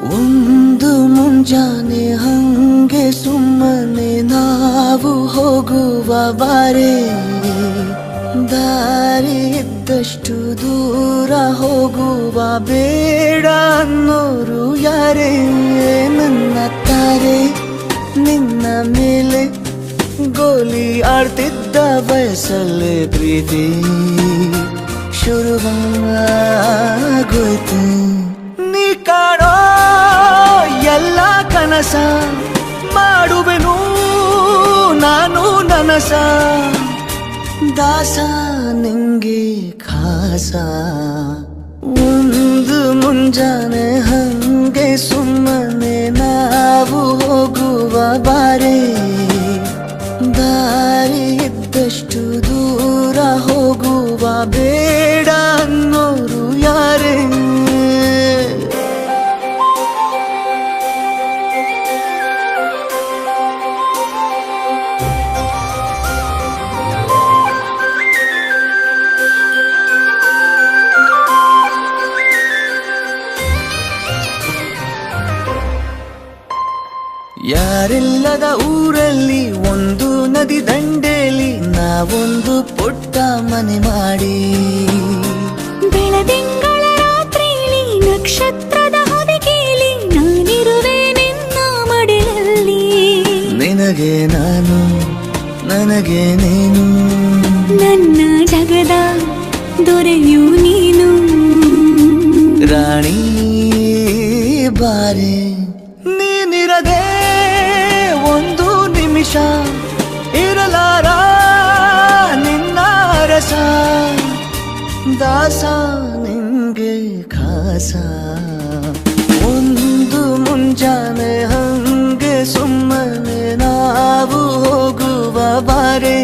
ಒಂದು ಮುಂಜಾನೆ ಹಂಗೆ ಸುಮ್ಮನೆ ನಾವು ಹೋಗುವ ಬಾರೆ, ದಾರಿ ಇದ್ದಷ್ಟು ದೂರ ಹೋಗುವ ಬೇಡ ಅನ್ನೋರು ಯಾರೇ. ನನ್ನ ತಾರೆ ನಿನ್ನ ಮೇಲೆ ಗೋಲಿ ಆಡ್ತಿದ್ದ ಬಯಸಲ್ಲೇ ಪ್ರೀತಿ ಶುರುವಾಗೋಯ್ತು. ನೀ ಕಾಣೋ ಎಲ್ಲ ಕನಸ ಮಾಡುವೆನು ನಾನು ನನಸ, ದಾಸ ನಿಂಗೆ ಖಾಸ. ಒಂದು ಮುಂಜಾನೆ ಹಂಗೆ ಸುಮ್ಮನೆ ನಾವು ಹೋಗುವ ಬಾರೆ, ದಾರಿ ಇದ್ದಷ್ಟು ದೂರ ಹೋಗುವ ಬೇಡ ಅನ್ನೋರು ಯಾರೇ. ಯಾರಿಲ್ಲದ ಊರಲ್ಲಿ ಒಂದು ನದಿ ದಂಡೆಯಲ್ಲಿ ನಾವೊಂದು ಪುಟ್ಟ ಮನೆ ಮಾಡಿ, ಬೆಳದಿಂಗಳ ರಾತ್ರಿಯಲ್ಲಿ ನಕ್ಷತ್ರದ ಹೊದಿಕೆಯಲ್ಲಿ ನಾನಿರುವೆ ನಿನ್ನ ಮಡಿಲಲ್ಲಿ. ನಿನಗೆ ನಾನು ನನಗೆ ನೀನು, ನನ್ನ ಜಗದ ದೊರೆಯು ನೀನು. ರಾಣಿ ಬಾರೆ, ನೀನಿರದೆ ಒಂದು ನಿಮಿಷ ಇರಲಾರ ನಿನ್ನ ರಸ, ದಾಸ ನಿಂಗೆ ಖಾಸ. ಒಂದು ಮುಂಜಾನೆ ಹಂಗೆ ಸುಮ್ಮನೆ ನಾವು ಹೋಗುವ ಬಾರೆ,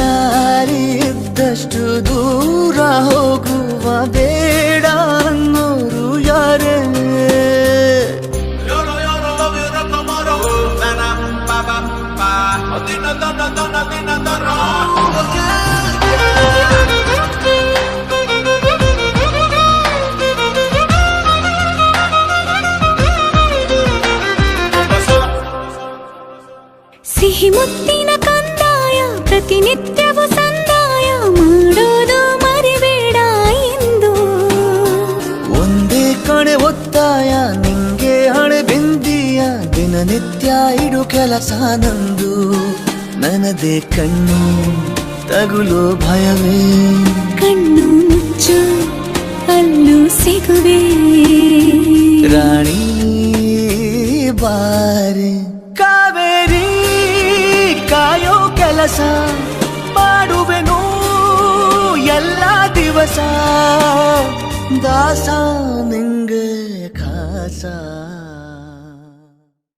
ದಾರಿ ಇದ್ದಷ್ಟು ದೂರ ಹೋಗುವ ಬೇಡ ಅನ್ನೋರು ಯಾರೇ. ಸಿಹಿ ಮುತ್ತಿನ ಕಂದಾಯ ಪ್ರತಿನಿತ್ಯವೂ ಸಂದಾಯ ಮಾಡೋದು ಮರಿಬೇಡ ಎಂದು. ಒಂದೇ ಕಡೆ ಒತ್ತಾಯ ನಿಂಗೆ ಹಣೆ ಬಿಂದಿಯ, ದಿನನಿತ್ಯ ಇಡು ಕೆಲಸ ನಂದು. ನನ್ನದೇ ಕಣ್ಣು ತಗುಲೋ ಭಯವೇ, ಕಣ್ಣು ಮುಚ್ಚು ಅಲ್ಲೂ ಸಿಗುವೆ. ರಾಣಿ ಬಾರೆ, ಕಾವೇರಿ ಕಾಯೋ ಕೆಲಸ ಮಾಡುವೆನು ಎಲ್ಲ ದಿವಸ, ದಾಸ ನಿಂಗೆ ಖಾಸ.